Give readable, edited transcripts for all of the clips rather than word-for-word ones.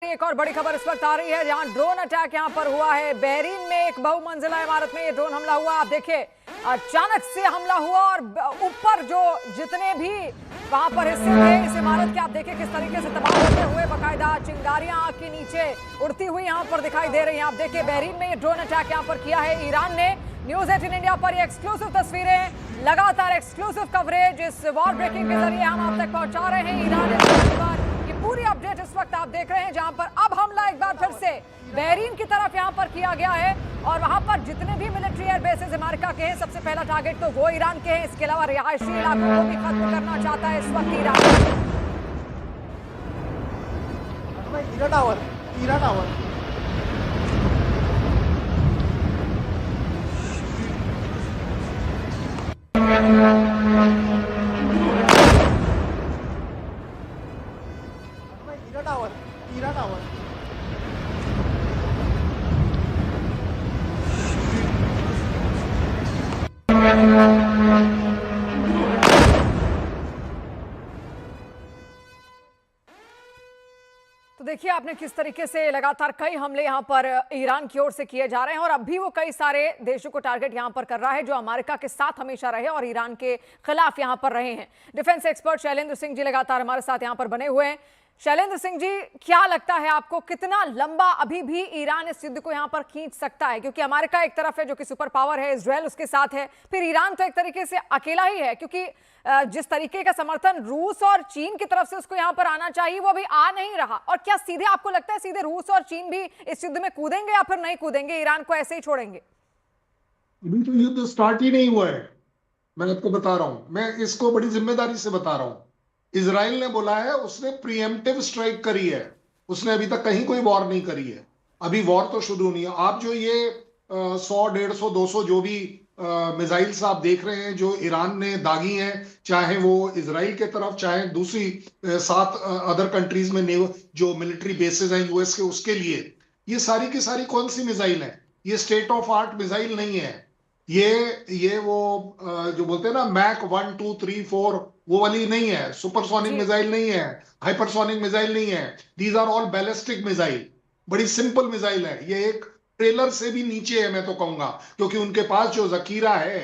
एक और बड़ी खबर इस वक्त आ रही है जहां ड्रोन अटैक यहां पर हुआ है। बहरीन में एक बहुमंजिला इमारत में ये ड्रोन हमला हुआ। आप देखिए अचानक से हमला हुआ और ऊपर जो जितने भी वहां पर हिस्से थे इस इमारत के, आप देखिए किस तरीके से तबाह होते हुए बाकायदा चिंगारियां आग के नीचे उड़ती हुई यहां पर दिखाई दे रही हैं। आप देखिए बहरीन में ये ड्रोन अटैक यहां पर किया है ईरान ने। न्यूज 18 इंडिया पर ये एक्सक्लूसिव तस्वीरें, लगातार एक्सक्लूसिव कवरेज इस वॉर ब्रेकिंग के जरिए हम आप तक पहुंचा रहे हैं। ईरान पूरी अपडेट इस वक्त आप देख रहे हैं जहां पर अब हमला एक बार फिर से बहरीन की तरफ यहां पर किया गया है और वहां पर जितने भी मिलिट्री एयर बेसेस अमेरिका के हैं सबसे पहला टारगेट तो वो ईरान के हैं। इसके अलावा रिहायशी इलाकों को भी खत्म करना चाहता है इस वक्त ईरान। तो देखिए आपने किस तरीके से लगातार कई हमले यहां पर ईरान की ओर से किए जा रहे हैं और अब भी वो कई सारे देशों को टारगेट यहां पर कर रहा है जो अमेरिका के साथ हमेशा रहे और ईरान के खिलाफ यहां पर रहे हैं। डिफेंस एक्सपर्ट शैलेंद्र सिंह जी लगातार हमारे साथ यहां पर बने हुए हैं। शैलेंद्र सिंह जी, क्या लगता है आपको कितना लंबा अभी भी ईरान इस युद्ध को यहां पर खींच सकता है? क्योंकि अमेरिका एक तरफ है जो कि सुपर पावर है, इजरायल उसके साथ है, फिर ईरान तो एक तरीके से अकेला ही है क्योंकि जिस तरीके का समर्थन रूस और चीन की तरफ से उसको यहां पर आना चाहिए वो अभी आ नहीं रहा। और क्या सीधे आपको लगता है सीधे रूस और चीन भी इस युद्ध में कूदेंगे या फिर नहीं कूदेंगे, ईरान को ऐसे ही छोड़ेंगे? अभी तो युद्ध स्टार्ट ही नहीं हुआ है। मैं आपको बता रहा हूं, मैं इसको बड़ी जिम्मेदारी से बता रहा हूं। इजराइल ने बोला है उसने प्रीएम्प्टिव स्ट्राइक करी है, उसने अभी तक कहीं कोई वॉर नहीं करी है। अभी वॉर तो शुरू नहीं है। आप जो ये 100, 150, 200 जो भी मिसाइल्स आप देख रहे हैं जो ईरान ने दागी हैं, चाहे वो इजराइल के तरफ चाहे दूसरी 7 अदर कंट्रीज में जो मिलिट्री बेसिस हैं यूएस के, उसके लिए ये सारी की सारी कौन सी मिसाइल है? ये स्टेट ऑफ आर्ट मिसाइल नहीं है। ये वो जो बोलते हैं ना मैक 1, 2, 3, 4, वो वाली नहीं है। सुपरसोनिक मिसाइल नहीं है, हाइपरसोनिक मिसाइल नहीं है। These are all ballistic missile. बड़ी सिंपल मिसाइल है। ये एक ट्रेलर से भी नीचे है मैं तो कहूंगा, क्योंकि उनके पास जो जखीरा है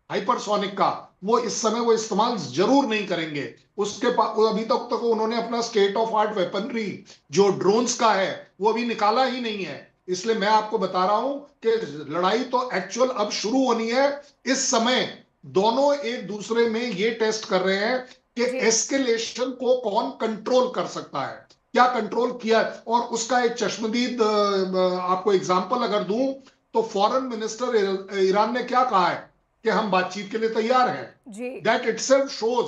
हाइपरसोनिक का वो इस समय वो इस्तेमाल जरूर नहीं करेंगे। उसके पास अभी तक उन्होंने अपना स्टेट ऑफ आर्ट वेपनरी जो ड्रोन्स का है वो अभी निकाला ही नहीं है। इसलिए मैं आपको बता रहा हूं कि लड़ाई तो एक्चुअल अब शुरू होनी है। इस समय दोनों एक दूसरे में ये टेस्ट कर रहे हैं कि एस्केलेशन को कौन कंट्रोल कर सकता है, क्या कंट्रोल किया। और उसका एक चश्मदीद आपको एग्जांपल अगर दूं तो फॉरेन मिनिस्टर ईरान ने क्या कहा है कि हम बातचीत के लिए तैयार हैं। That itself shows.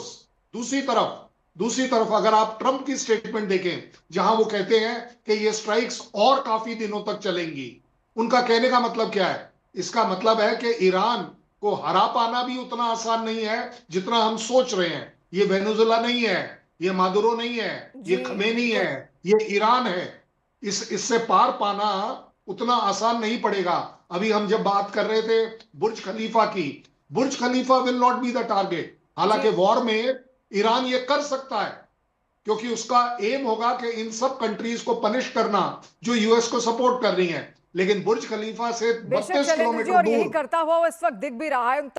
दूसरी तरफ अगर आप ट्रंप की स्टेटमेंट देखें जहां वो कहते हैं कि ये स्ट्राइक्स और काफी दिनों तक चलेंगी, उनका कहने का मतलब क्या है? इसका मतलब है कि ईरान को हरा पाना भी उतना आसान नहीं है जितना हम सोच रहे हैं। ये वेनेजुला नहीं है, ये मादुरो नहीं है, ये खमेनी है, ये ईरान है। इससे पार पाना उतना आसान नहीं पड़ेगा। अभी हम जब बात कर रहे थे बुर्ज खलीफा की, Burj Khalifa will not be the target. हालांकि वॉर में ईरान ये कर सकता है क्योंकि उसका एम होगा कि इन सब कंट्रीज को पनिश करना जो यूएस को सपोर्ट कर रही हैं। लेकिन बुर्ज खलीफा से 32 किलोमीटर दूर यही करता हुआ वो इस वक्त दिख भी रहा है।